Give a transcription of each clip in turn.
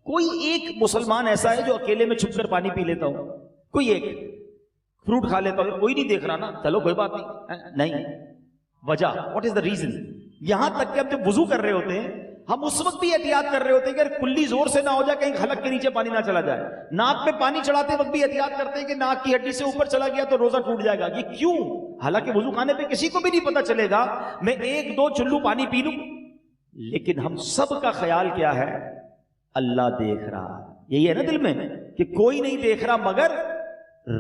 कोई एक मुसलमान ऐसा है जो अकेले में छुपकर पानी पी लेता हो? कोई एक फ्रूट खा लेता हो? कोई नहीं देख रहा ना, चलो कोई बात नहीं। वजह, व्हाट इज द रीजन? यहां तक कि हम जब वुजू कर रहे होते हैं, हम उस वक्त भी एहतियात कर रहे होते हैं कि कुल्ली जोर से ना हो जाए, कहीं खलक के नीचे पानी ना चला जाए। नाक में पानी चढ़ाते वक्त भी एहतियात करते हैं कि नाक की हड्डी से ऊपर चला गया तो रोजा टूट जाएगा। ये क्यों? हालांकि वुजू खाने पे किसी को भी नहीं पता चलेगा, मैं एक दो चुल्लू पानी पी लूं, लेकिन हम सब का ख्याल क्या है? अल्लाह देख रहा है। यही है ना दिल में कि कोई नहीं देख रहा मगर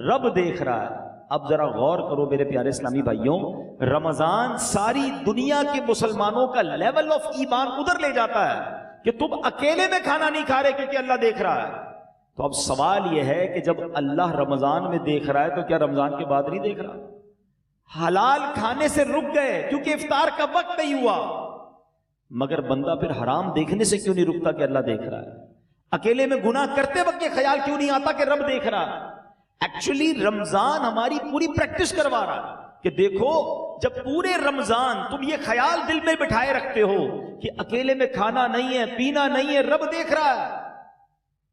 रब देख रहा है। अब जरा गौर करो मेरे प्यारे इस्लामी भाइयों, रमजान सारी दुनिया के मुसलमानों का लेवल ऑफ ईमान उधर ले जाता है कि तुम अकेले में खाना नहीं खा रहे क्योंकि अल्लाह देख रहा है। तो अब सवाल यह है कि जब अल्लाह रमजान में देख रहा है तो क्या रमजान के बाद नहीं देख रहा? हलाल खाने से रुक गए क्योंकि इफ्तार का वक्त नहीं हुआ, मगर बंदा फिर हराम देखने से क्यों नहीं रुकता कि अल्लाह देख रहा है? अकेले में गुनाह करते वक्त ये ख्याल क्यों नहीं आता कि रब देख रहा है? एक्चुअली रमजान हमारी पूरी प्रैक्टिस करवा रहा है कि देखो, जब पूरे रमजान तुम ये ख्याल दिल में बिठाए रखते हो कि अकेले में खाना नहीं है, पीना नहीं है, रब देख रहा है,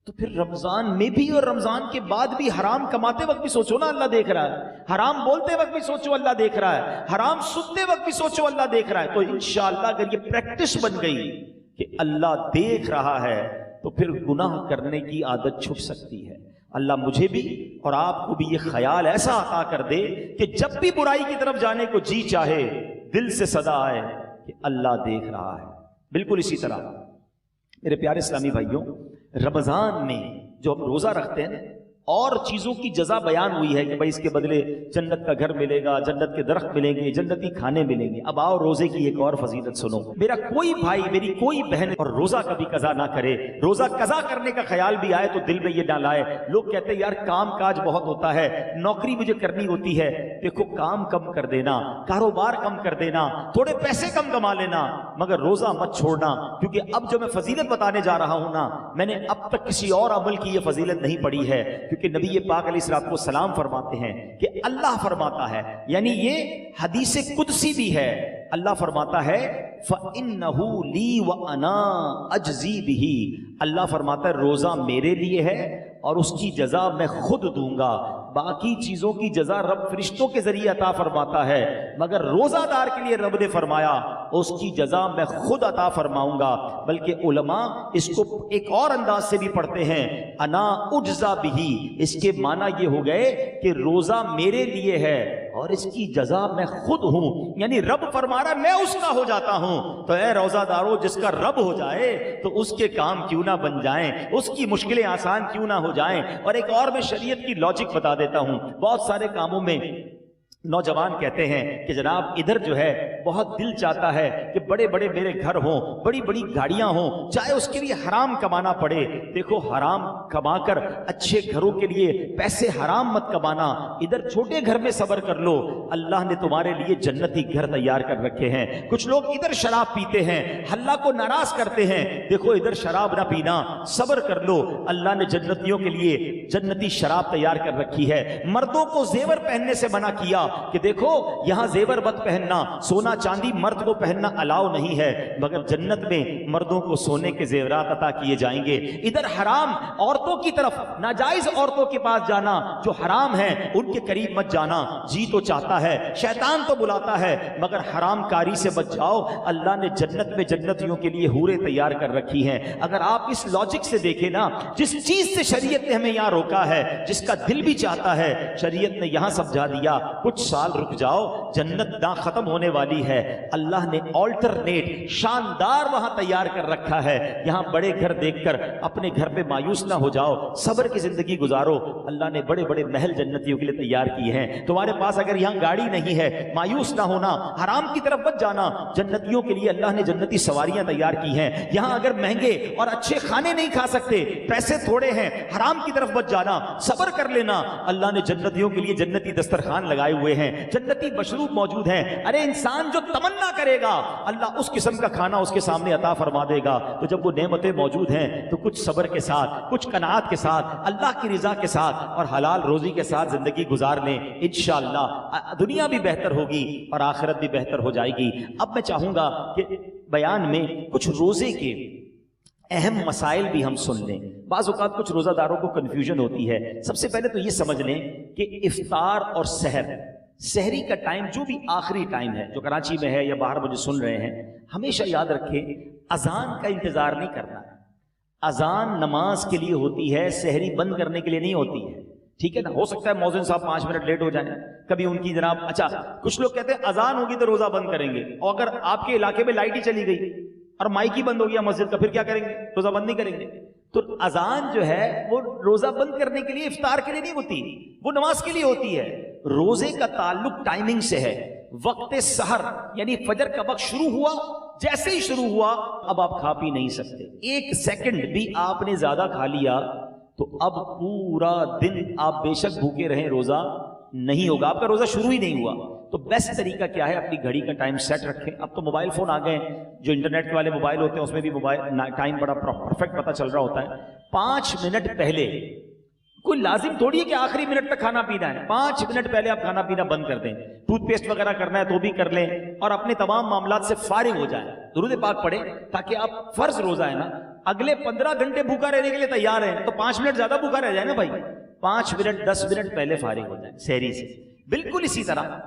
तो फिर रमजान में भी और रमजान के बाद भी हराम कमाते वक्त भी सोचो ना अल्लाह देख रहा है, हराम बोलते वक्त भी सोचो अल्लाह देख रहा है, हराम सुनते वक्त भी सोचो अल्लाह देख रहा है। तो इंशाअल्लाह अगर ये प्रैक्टिस बन गई कि अल्लाह देख रहा है तो फिर गुनाह करने की आदत छूट सकती है। अल्लाह मुझे भी और आपको भी ये ख्याल ऐसा अता कर दे कि जब भी बुराई की तरफ जाने को जी चाहे, दिल से सदा आए कि अल्लाह देख रहा है। बिल्कुल इसी तरह मेरे प्यारे इस्लामी भाइयों, रमजान में जो हम रोजा रखते हैं और चीजों की जजा बयान हुई है कि भाई इसके बदले जन्नत का घर मिलेगा, जन्नत के दरख्त मिलेंगे, जन्नती खाने मिलेंगे। अब आओ रोजे की एक और फजीलत सुनो। मेरा कोई भाई, मेरी कोई बहन और रोजा कभी कजा ना करे, रोजा कजा करने का ख्याल भी आए तो दिल में ये ना लाए। लोग कहते हैं यार काम काज बहुत होता है, नौकरी मुझे करनी होती है। देखो, काम कम कर देना, कारोबार कम कर देना, थोड़े पैसे कम कमा लेना, मगर रोजा मत छोड़ना। क्योंकि अब जो मैं फजीलत बताने जा रहा हूं ना, मैंने अब तक किसी और अमल की ये फजीलत नहीं पढ़ी है। कि नबी ये पाक अलैहिस्सलातु वस्सलाम फरमाते हैं कि अल्लाह फरमाता है, यानी ये हदीसे कुदसी भी है, अल्लाह फरमाता है फ़इन्नहु ली व अना अजज़ी बिही। अल्लाह फरमाता है रोजा मेरे लिए है और उसकी जजा मैं खुद दूंगा। बाकी चीजों की जजा रब फरिश्तों के जरिए अता फरमाता है, मगर रोजादार के लिए रब ने फरमाया उसकी जजा मैं खुद अता फरमाऊंगा। बल्कि उलमा इसको एक और अंदाज से भी पढ़ते हैं, अना उज्जा बिही। इसके माना ये हो गए कि रोजा मेरे लिए है और इसकी जजा मैं खुद हूं, यानी रब फरमा रहा मैं उसका हो जाता हूं। तो ऐ रोजादारों, जिसका रब हो जाए तो उसके काम क्यों ना बन जाएं, उसकी मुश्किलें आसान क्यों ना हो जाएं। और एक और मैं शरीयत की लॉजिक बता देता हूं। बहुत सारे कामों में नौजवान कहते हैं कि जनाब इधर जो है बहुत दिल चाहता है कि बड़े बड़े मेरे घर हों, बड़ी बड़ी गाड़ियां हों, चाहे उसके लिए हराम कमाना पड़े। देखो, हराम कमाकर अच्छे घरों के लिए पैसे हराम मत कमाना, इधर छोटे घर में सब्र कर लो, अल्लाह ने तुम्हारे लिए जन्नती घर तैयार कर रखे हैं। कुछ लोग इधर शराब पीते हैं, अल्लाह को नाराज करते हैं, देखो इधर शराब ना पीना, सब्र कर लो, अल्लाह ने जन्नतियों के लिए जन्नती शराब तैयार कर रखी है। मर्दों को जेवर पहनने से मना किया कि देखो यहां जेवर मत पहनना, सोना चांदी मर्द को पहनना अलाउ नहीं है, मगर जन्नत में मर्दों को सोने के जेवरात अता किए जाएंगे। इधर हराम औरतों की तरफ, नाजायज औरतों के पास जाना, जो हराम है उनके करीब मत जाना। जी तो चाहता है, शैतान तो बुलाता है, मगर हराम कारी से बच जाओ। अल्लाह ने जन्नत में जन्नतियों के लिए हूरें तैयार कर रखी हैं। अगर आप इस लॉजिक से देखें ना, जिस चीज से शरीयत ने हमें यहां रोका है, जिसका दिल भी चाहता है, शरीयत ने यहां समझा दिया कुछ साल रुक जाओ, जन्नत ना खत्म होने वाली है। अल्लाह ने ऑल्टरनेट शानदार वहां तैयार कर रखा है। यहां बड़े घर देखकर अपने घर पे मायूस ना हो जाओ, सब्र की जिंदगी गुजारो। अल्लाह ने बड़े बड़े महल जन्नतियों के लिए तैयार किए हैं। तुम्हारे पास अगर यहां गाड़ी नहीं है, मायूस ना होना, हराम की तरफ मत जाना। जन्नतियों के लिए अल्लाह ने जन्नती सवारियां तैयार की हैं। यहां अगर महंगे और अच्छे खाने नहीं खा सकते, पैसे थोड़े हैं, हराम की तरफ मत जाना, सब्र कर लेना। अल्लाह ने जन्नतियों के लिए जन्नती दस्तरखान लगाए हुए हैं, जन्नती मशरूब मौजूद हैं। अरे इंसान जो तमन्ना करेगा, अल्लाह उस किस्म का खाना उसके सामने अता फरमा देगा। तो जब वो नेमतें मौजूद हैं तो कुछ सब्र के साथ, कुछ कनात के साथ, अल्लाह की रिजा के साथ और हलाल रोजी के साथ जिंदगी गुजार लें। इंशाअल्लाह दुनिया भी बेहतर होगी और आखिरत भी बेहतर हो जाएगी। अब मैं चाहूंगा कि बयान में कुछ रोजे के अहम मसाइल भी हम सुन लें। बाज़ औक़ात कुछ रोज़ादारों को कन्फ्यूजन होती है। सबसे पहले तो ये समझ लें कि इफ्तार और सहरी का टाइम जो भी आखिरी टाइम है, जो कराची में है या बाहर मुझे सुन रहे हैं, हमेशा याद रखें अजान का इंतजार नहीं करना है। अजान नमाज के लिए होती है, सहरी बंद करने के लिए नहीं होती है। ठीक है ना। हो सकता है मौज़िन साहब 5 मिनट लेट हो जाए, कभी उनकी जनाब, अच्छा कुछ लोग कहते हैं अजान होगी तो रोजा बंद करेंगे, और अगर आपके इलाके में लाइट ही चली गई और माइक ही बंद हो गया मस्जिद का, फिर क्या करेंगे? रोजा बंद नहीं करेंगे। तो अजान जो है वो रोजा बंद करने के लिए, इफ्तार के लिए नहीं होती, वो नमाज के लिए होती है। रोजे का ताल्लुक टाइमिंग से है। वक्त सहर यानी फजर का वक्त शुरू हुआ, जैसे ही शुरू हुआ अब आप खा पी नहीं सकते। 1 सेकंड भी आपने ज्यादा खा लिया तो अब पूरा दिन आप बेशक भूखे रहें, रोजा नहीं होगा, आपका रोजा शुरू ही नहीं हुआ। तो बेस्ट तरीका क्या है? अपनी घड़ी का टाइम सेट रखें। अब तो मोबाइल फोन आ गए, जो इंटरनेट वाले मोबाइल होते हैं उसमें भी मोबाइल टाइम बड़ा परफेक्ट पता चल रहा होता है। 5 मिनट पहले, कोई लाजिम थोड़ी है कि आखिरी मिनट तक खाना पीना है, 5 मिनट पहले आप खाना पीना बंद कर दें। टूथपेस्ट वगैरह करना है तो भी कर लें, और अपने तमाम मामलात से फारिग हो जाए, दुरूद पाक पढ़े, ताकि आप फर्ज रोजा है ना, अगले 15 घंटे भूखा रहने के लिए तैयार है, तो 5 मिनट ज्यादा भूखा रह जाए ना भाई, 5 मिनट 10 मिनट पहले फारिग हो जाए सहरी से। बिल्कुल इसी तरह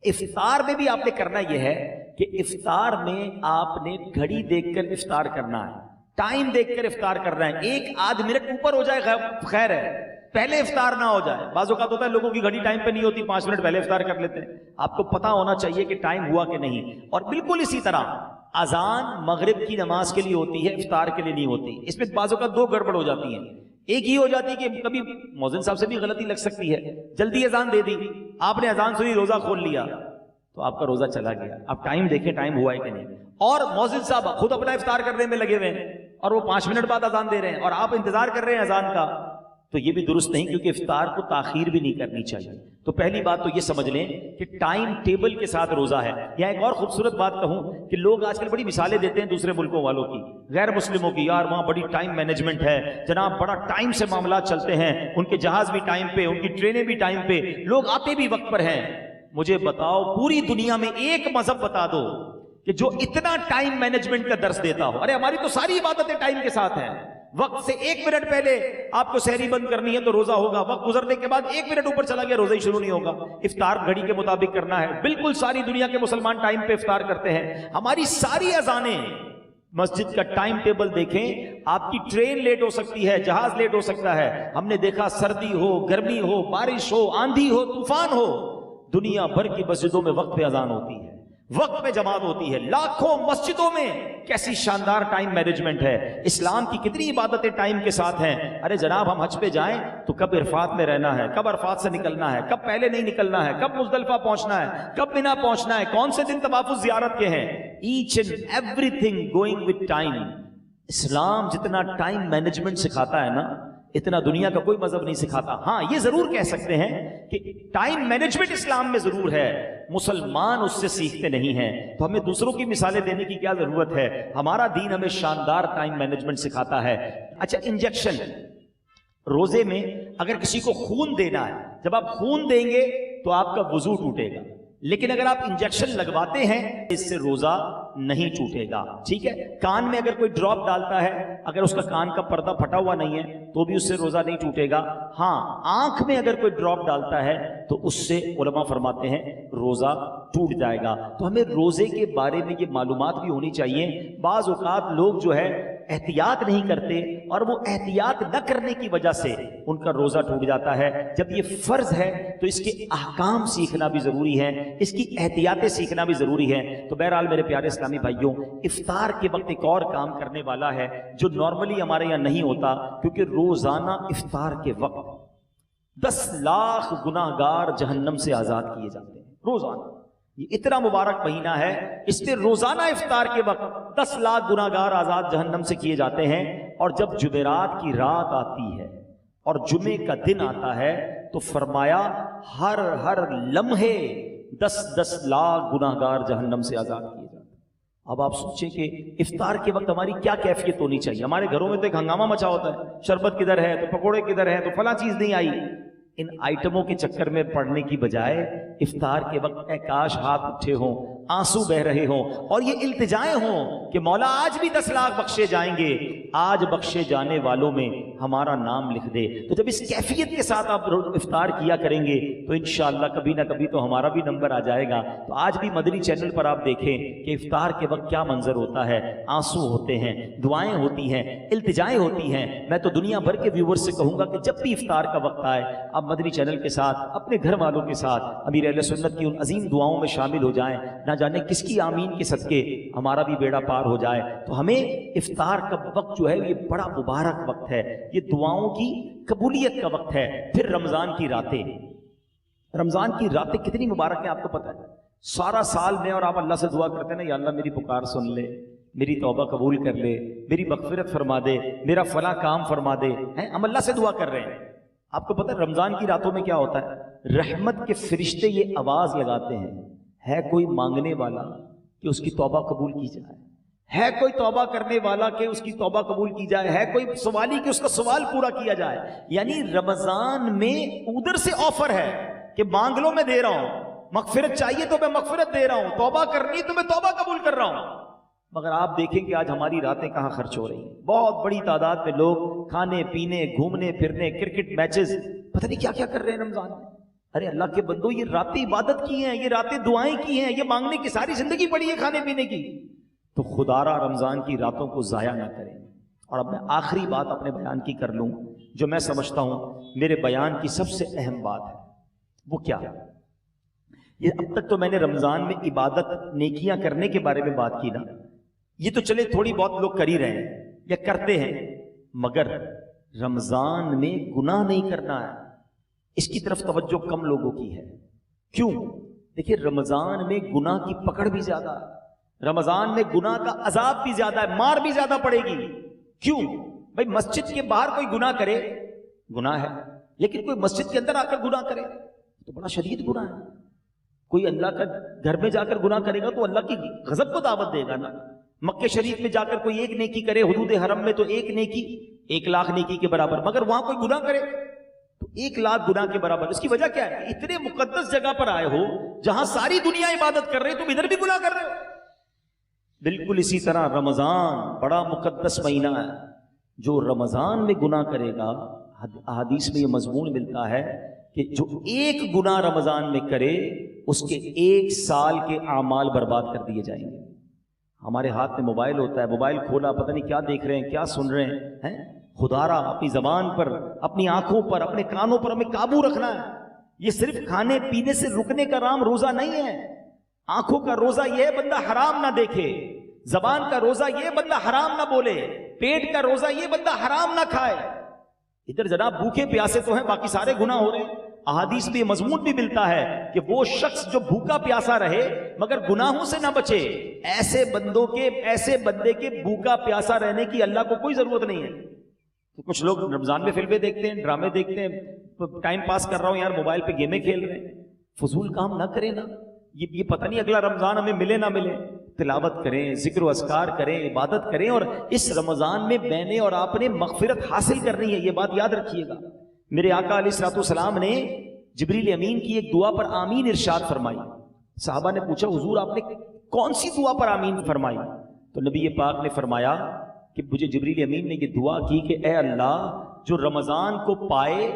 इफ्तार में भी आपने करना यह है कि इफ्तार में आपने घड़ी देखकर इफ्तार करना है, टाइम देखकर इफ्तार करना है। 1 आध मिनट ऊपर हो जाए खैर है, पहले इफ्तार ना हो जाए। बाज़ औक़ात होता है लोगों की घड़ी टाइम पे नहीं होती, 5 मिनट पहले इफ्तार कर लेते हैं। आपको पता होना चाहिए कि टाइम हुआ कि नहीं। और बिल्कुल इसी तरह अजान मगरिब की नमाज के लिए होती है, इफ्तार के लिए नहीं होती। इसमें बाज़ औक़ात 2 गड़बड़ हो जाती हैं। एक ही हो जाती है कि कभी मौज़िन साहब से भी गलती लग सकती है, जल्दी अजान दे दी, आपने अजान सुनी, रोजा खोल लिया, तो आपका रोजा चला गया। अब टाइम देखें टाइम हुआ है कि नहीं। और मौज़िन साहब खुद अपना इफ्तार करने में लगे हुए हैं और वो 5 मिनट बाद अजान दे रहे हैं और आप इंतजार कर रहे हैं अजान का, तो ये भी दुरुस्त नहीं, क्योंकि इफ्तार को ताखीर भी नहीं करनी चाहिए। तो पहली बात तो ये समझ लें कि टाइम टेबल के साथ रोजा है। यहाँ एक और खूबसूरत बात कहूं कि लोग आजकल बड़ी मिसालें देते हैं दूसरे मुल्कों वालों की, गैर मुस्लिमों की, यार वहां बड़ी टाइम मैनेजमेंट है जनाब, बड़ा टाइम से मामला चलते हैं, उनके जहाज भी टाइम पे, उनकी ट्रेनें भी टाइम पे, लोग आते भी वक्त पर हैं। मुझे बताओ पूरी दुनिया में एक मजहब बता दो कि जो इतना टाइम मैनेजमेंट का दर्स देता हो। अरे हमारी तो सारी इबादतें टाइम के साथ हैं। वक्त से 1 मिनट पहले आपको सहरी बंद करनी है तो रोजा होगा, वक्त गुजरने के बाद 1 मिनट ऊपर चला गया रोजा ही शुरू नहीं होगा। इफ्तार घड़ी के मुताबिक करना है। बिल्कुल सारी दुनिया के मुसलमान टाइम पे इफ्तार करते हैं। हमारी सारी अजानें, मस्जिद का टाइम टेबल देखें, आपकी ट्रेन लेट हो सकती है, जहाज लेट हो सकता है। हमने देखा सर्दी हो, गर्मी हो, बारिश हो, आंधी हो, तूफान हो, दुनिया भर की मस्जिदों में वक्त पे अजान होती है, वक्त पे जमात होती है। लाखों मस्जिदों में कैसी शानदार टाइम मैनेजमेंट है। इस्लाम की कितनी इबादतें टाइम के साथ हैं। अरे जनाब हम हज पे जाएं तो कब इरफात में रहना है, कब अरफात से निकलना है, कब पहले नहीं निकलना है, कब मुज़दलिफा पहुंचना है, कब मिना पहुंचना है, कौन से दिन तवाफ़ुज़ ज़ियारत के हैं, each and everything going with time. Islam जितना टाइम मैनेजमेंट सिखाता है ना, इतना दुनिया का कोई मजहब नहीं सिखाता। हाँ ये जरूर कह सकते हैं कि टाइम मैनेजमेंट इस्लाम में जरूर है, मुसलमान उससे सीखते नहीं हैं। तो हमें दूसरों की मिसालें देने की क्या जरूरत है, हमारा दीन हमें शानदार टाइम मैनेजमेंट सिखाता है। अच्छा, इंजेक्शन, रोजे में अगर किसी को खून देना है, जब आप खून देंगे तो आपका वुजू टूटेगा, लेकिन अगर आप इंजेक्शन लगवाते हैं इससे रोजा नहीं टूटेगा। ठीक है, कान में अगर कोई ड्रॉप डालता है, अगर उसका कान का पर्दा फटा हुआ नहीं है तो भी उससे रोजा नहीं टूटेगा। हाँ, आंख में अगर कोई ड्रॉप डालता है तो उससे उलमा फरमाते हैं रोजा टूट जाएगा। तो हमें रोजे के बारे में ये मालूमात भी होनी चाहिए। बाज़ औक़ात लोग जो है एहतियात नहीं करते और वो एहतियात न करने की वजह से उनका रोजा टूट जाता है। जब ये फर्ज है तो इसके अहकाम सीखना भी जरूरी है, इसकी एहतियातें सीखना भी जरूरी है। तो बहरहाल मेरे प्यारे इस्लामी भाइयों, इफ्तार के वक्त एक और काम करने वाला है जो नॉर्मली हमारे यहाँ नहीं होता, क्योंकि रोजाना इफ्तार के वक्त 10 लाख गुनाहगार जहन्नम से आजाद किए जाते हैं। रोजाना, ये इतना मुबारक महीना है, इसमें रोजाना इफ्तार के वक्त 10 लाख गुनाहगार आजाद जहन्नम से किए जाते हैं। और जब जुमेरात की रात आती है और जुमे का दिन आता है तो फरमाया हर लम्हे 10-10 लाख गुनाहगार जहन्नम से आजाद किए जाते हैं। अब आप सोचें कि इफ्तार के वक्त हमारी क्या कैफियत होनी चाहिए। हमारे घरों में तो एक हंगामा मचा होता है, शरबत किधर है, तो पकोड़े किधर है, तो फला चीज नहीं आई। इन आइटमों के चक्कर में पड़ने की बजाय इफ्तार के वक्त काश हाथ उठे हों, आंसू बह रहे हों और ये इल्तिजाएं हों कि मौला आज भी 10 लाख बख्शे जाएंगे, आज बख्शे जाने वालों में हमारा नाम लिख दे। तो जब इस कैफियत के साथ आप इफ्तार किया करेंगे तो इंशाअल्लाह कभी ना कभी तो हमारा भी नंबर आ जाएगा। तो आज भी मदनी चैनल पर आप देखें कि इफ्तार के वक्त क्या मंजर होता है, आंसू होते हैं, दुआएं होती हैं, इल्तिजाएं होती हैं। मैं तो दुनिया भर के व्यूवर्स से कहूंगा कि जब भी इफ्तार का वक्त आए आप मदनी चैनल के साथ अपने घर वालों के साथ अमीर अहले सुन्नत की उन अजीम दुआओं में शामिल हो जाएं। ना जाने किसकी आमीन के सदके हमारा भी बेड़ा पार हो जाए। तो हमें इफ्तार का वक्त जो है ये बड़ा मुबारक वक्त है, ये दुआओं की कबूलियत का वक्त है। फिर रमजान की रातें, रमजान की रातें कितनी मुबारक है आपको पता है। सारा साल में और आप अल्लाह से दुआ करते हैं ना, या अल्लाह मेरी पुकार सुन ले, मेरी तौबा कबूल कर ले, मेरी मगफिरत फरमा दे, मेरा फला काम फरमा दे, हैं हम अल्लाह से दुआ कर रहे हैं। आपको पता है रमजान की रातों में क्या होता है, रहमत के फरिश्ते ये आवाज लगाते हैं, है कोई मांगने वाला कि उसकी तौबा कबूल की जाए, है कोई तौबा करने वाला कि उसकी तौबा कबूल की जाए, है कोई सवाली कि उसका सवाल पूरा किया जाए। यानी रमजान में उधर से ऑफर है कि मांग लो मैं दे रहा हूं, मगफिरत चाहिए तो मैं मगफिरत दे रहा हूं, तौबा करनी तो मैं तौबा कबूल कर रहा हूं। मगर आप देखें कि आज हमारी रातें कहां खर्च हो रही हैं। बहुत बड़ी तादाद में लोग खाने पीने, घूमने फिरने, क्रिकेट मैचेस, पता नहीं क्या क्या कर रहे हैं रमजान में। अरे अल्लाह के बंदो, ये रातें इबादत की हैं, ये रातें दुआएं की हैं, ये मांगने की सारी जिंदगी पड़ी है खाने पीने की। तो खुदारा रमजान की रातों को जाया ना करें। और अब मैं आखिरी बात अपने बयान की कर लूं, जो मैं समझता हूं मेरे बयान की सबसे अहम बात है। वो क्या है, ये अब तक तो मैंने रमजान में इबादत नेकियां करने के बारे में बात की ना, ये तो चले थोड़ी बहुत लोग कर ही रहे हैं या करते हैं, मगर रमजान में गुनाह नहीं करना है, इसकी तरफ तवज्जो कम लोगों की है। क्यों? देखिए रमजान में गुनाह की पकड़ भी ज्यादा है, रमजान में गुनाह का अजाब भी ज्यादा है, मार भी ज्यादा पड़ेगी। क्यों भाई, मस्जिद के बाहर कोई गुनाह करे गुनाह है, लेकिन कोई मस्जिद के अंदर आकर गुनाह करे तो बड़ा शदीद गुनाह है। कोई अल्लाह का घर में जाकर गुनाह करेगा तो अल्लाह की गजब को दावत देगा ना। मक्के शरीफ में जाकर कोई एक नेकी करे, हुदूद हरम में तो एक नेकी 1 लाख नेकी के बराबर, मगर वहां कोई गुनाह करे तो 1 लाख गुनाह के बराबर। इसकी वजह क्या है? इतने मुकद्दस जगह पर आए हो जहां सारी दुनिया इबादत कर रही है, तुम इधर भी गुनाह कर रहे हो। बिल्कुल इसी तरह रमजान बड़ा मुकद्दस महीना है, जो रमजान में गुनाह करेगा, हदीस में यह मजमून मिलता है कि जो एक गुनाह रमजान में करे उसके 1 साल के आमाल बर्बाद कर दिए जाएंगे। हमारे हाथ में मोबाइल होता है, मोबाइल खोला, पता नहीं क्या देख रहे हैं, क्या सुन रहे हैं। खुदारा अपनी जबान पर, अपनी आंखों पर, अपने कानों पर हमें काबू रखना है। ये सिर्फ खाने पीने से रुकने का नाम रोजा नहीं है। आंखों का रोजा यह बंदा हराम ना देखे, जबान का रोजा यह बंदा हराम ना बोले, पेट का रोजा यह बंदा हराम ना खाए। इधर जनाब भूखे प्यासे तो हैं, बाकी सारे गुनाह हो रहे हैं। अहादीस में मजमून भी मिलता है कि वो शख्स जो भूखा प्यासा रहे मगर गुनाहों से ना बचे, ऐसे बंदे के भूखा प्यासा रहने की अल्लाह को कोई जरूरत नहीं है। तो कुछ लोग रमजान में फिल्में देखते हैं, ड्रामे देखते हैं, तो टाइम पास कर रहा हूं यार, मोबाइल पे गेमें खेल रहे हैं। फजूल काम ना करें ना, ये पता नहीं अगला रमजान हमें मिले ना मिले। तिलावत करें, जिक्र व अस्कार करें, इबादत करें, और इस रमजान में मैंने और आपने मगफिरत हासिल करनी है, ये बात याद रखिएगा। मेरे आका अलैहिस्सलाम ने जिब्रील अमीन की एक दुआ पर आमीन इरशाद फरमाई। साहबा ने पूछा, हुजूर आपने कौन सी दुआ पर आमीन फरमाई? तो नबी पाक ने फरमाया कि मुझे जिब्रील अमीन ने ये दुआ की कि ए अल्लाह, जो रमजान को पाए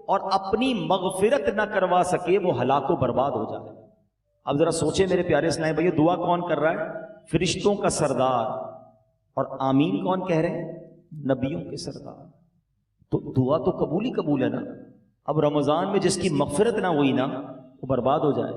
और अपनी मगफिरत ना करवा सके वो हलाको बर्बाद हो जाए। अब जरा सोचे मेरे प्यारे इस्लामी भाई, दुआ कौन कर रहा है? फरिश्तों का सरदार। और आमीन कौन कह रहे हैं? नबियों के सरदार। तो दुआ तो कबूल ही कबूल है ना। अब रमजान में जिसकी मगफिरत ना हुई ना, वो बर्बाद हो जाए।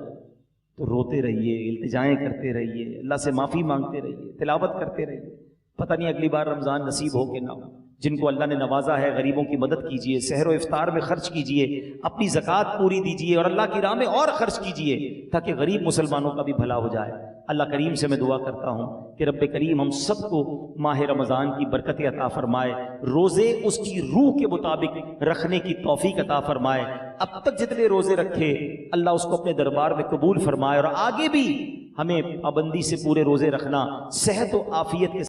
तो रोते रहिए, इल्तिजाएं करते रहिए, अल्लाह से माफी मांगते रहिए, तिलावत करते रहिए। पता नहीं अगली बार रमजान नसीब हो कि ना हो। जिनको अल्लाह ने नवाजा है, गरीबों की मदद कीजिए, सहर व इफ्तार में खर्च कीजिए, अपनी ज़कात पूरी दीजिए और अल्लाह की राह में और खर्च कीजिए, ताकि गरीब मुसलमानों का भी भला हो जाए। अल्लाह करीम से मैं दुआ करता हूँ कि रब्बे करीम हम सबको माह रमज़ान की बरकत अता फरमाए, रोज़े उसकी रूह के मुताबिक रखने की तौफीक अता फरमाए। अब तक जितने रोज़े रखे अल्लाह उसको अपने दरबार में कबूल फरमाए, और आगे भी हमें पाबंदी से पूरे रोज़े रखना, सेहत व आफियत के